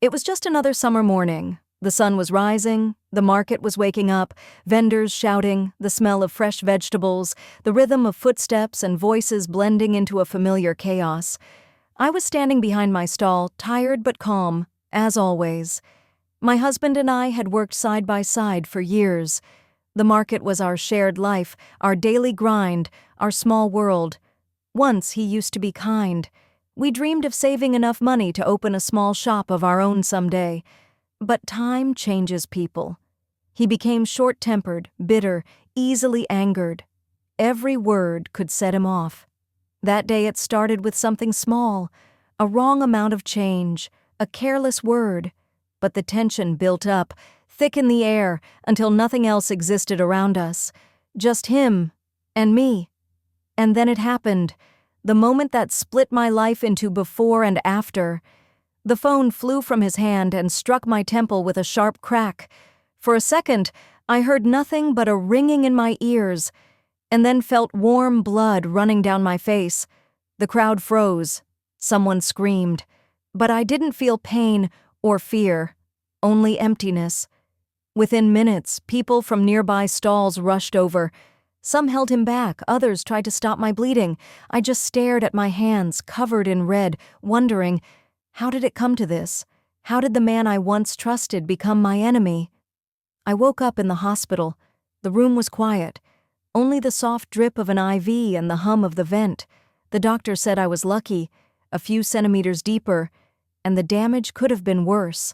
It was just another summer morning. The sun was rising, the market was waking up, vendors shouting, the smell of fresh vegetables, the rhythm of footsteps and voices blending into a familiar chaos. I was standing behind my stall, tired but calm, as always. My husband and I had worked side by side for years. The market was our shared life, our daily grind, our small world. Once he used to be kind. We dreamed of saving enough money to open a small shop of our own someday. But time changes people. He became short-tempered, bitter, easily angered. Every word could set him off. That day it started with something small, a wrong amount of change, a careless word. But the tension built up, thick in the air, until nothing else existed around us. Just him and me. And then it happened, the moment that split my life into before and after. The phone flew from his hand and struck my temple with a sharp crack. For a second, I heard nothing but a ringing in my ears, and then felt warm blood running down my face. The crowd froze. Someone screamed. But I didn't feel pain or fear, only emptiness. Within minutes, people from nearby stalls rushed over. Some held him back, others tried to stop my bleeding. I just stared at my hands, covered in red, wondering, how did it come to this? How did the man I once trusted become my enemy? I woke up in the hospital. The room was quiet. Only the soft drip of an IV and the hum of the vent. The doctor said I was lucky, a few centimeters deeper, and the damage could have been worse.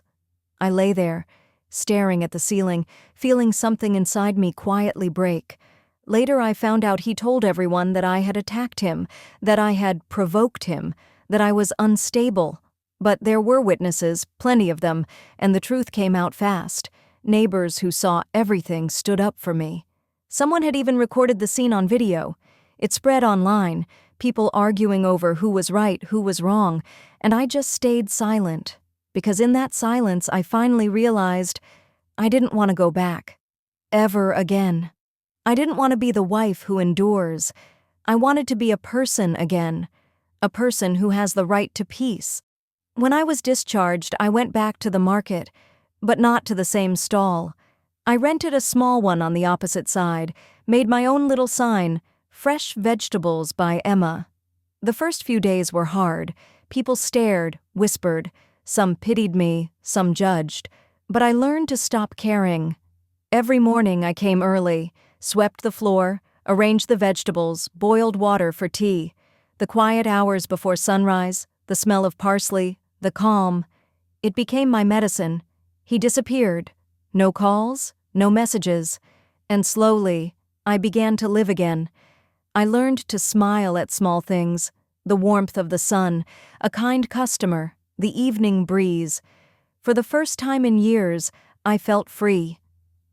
I lay there, staring at the ceiling, feeling something inside me quietly break. Later I found out he told everyone that I had attacked him, that I had provoked him, that I was unstable. But there were witnesses, plenty of them, and the truth came out fast. Neighbors who saw everything stood up for me. Someone had even recorded the scene on video. It spread online, people arguing over who was right, who was wrong, and I just stayed silent, because in that silence I finally realized I didn't want to go back. Ever again. I didn't want to be the wife who endures. I wanted to be a person again, a person who has the right to peace. When I was discharged, I went back to the market, but not to the same stall. I rented a small one on the opposite side, made my own little sign, "Fresh Vegetables by Emma." The first few days were hard. People stared, whispered. Some pitied me, some judged. But I learned to stop caring. Every morning I came early, swept the floor, arranged the vegetables, boiled water for tea. The quiet hours before sunrise, the smell of parsley, the calm. It became my medicine. He disappeared. No calls, no messages. And slowly, I began to live again. I learned to smile at small things, the warmth of the sun, a kind customer, the evening breeze. For the first time in years, I felt free.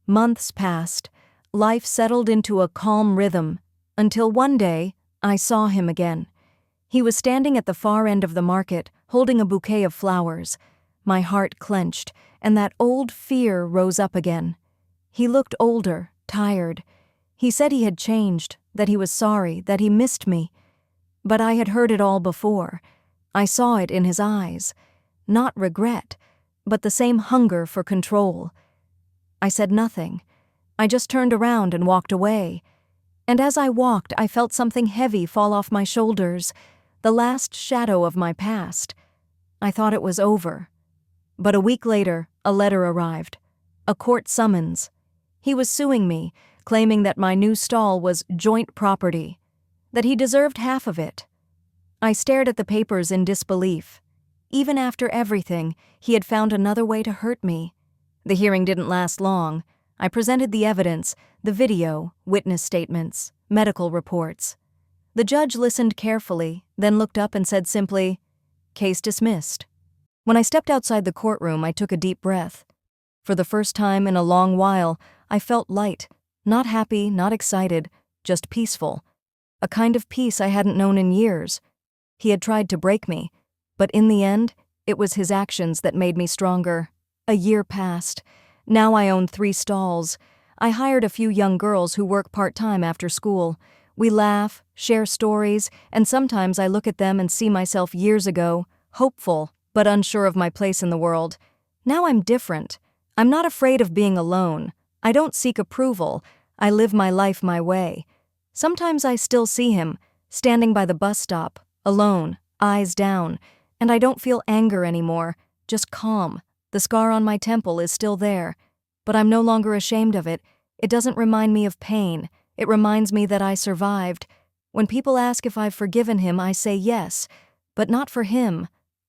Months passed. Life settled into a calm rhythm, until one day, I saw him again. He was standing at the far end of the market, holding a bouquet of flowers. My heart clenched, and that old fear rose up again. He looked older, tired. He said he had changed, that he was sorry, that he missed me. But I had heard it all before. I saw it in his eyes. Not regret, but the same hunger for control. I said nothing. I just turned around and walked away. And as I walked, I felt something heavy fall off my shoulders, the last shadow of my past. I thought it was over. But a week later, a letter arrived. A court summons. He was suing me, claiming that my new stall was joint property, that he deserved half of it. I stared at the papers in disbelief. Even after everything, he had found another way to hurt me. The hearing didn't last long. I presented the evidence, the video, witness statements, medical reports. The judge listened carefully, then looked up and said simply, "Case dismissed." When I stepped outside the courtroom, I took a deep breath. For the first time in a long while, I felt light, not happy, not excited, just peaceful. A kind of peace I hadn't known in years. He had tried to break me, but in the end, it was his actions that made me stronger. A year passed. Now I own 3 stalls. I hired a few young girls who work part-time after school. We laugh, share stories, and sometimes I look at them and see myself years ago, hopeful, but unsure of my place in the world. Now I'm different. I'm not afraid of being alone. I don't seek approval. I live my life my way. Sometimes I still see him, standing by the bus stop, alone, eyes down, and I don't feel anger anymore, just calm. The scar on my temple is still there, but I'm no longer ashamed of it. It doesn't remind me of pain. It reminds me that I survived. When people ask if I've forgiven him, I say yes, but not for him,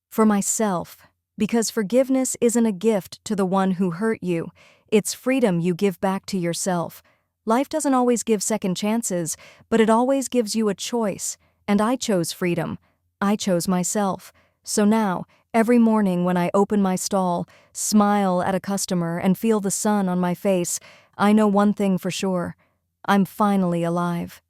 for myself. Because forgiveness isn't a gift to the one who hurt you. It's freedom you give back to yourself. Life doesn't always give second chances, but it always gives you a choice. And I chose freedom. I chose myself. So now, every morning when I open my stall, smile at a customer, and feel the sun on my face, I know one thing for sure. I'm finally alive.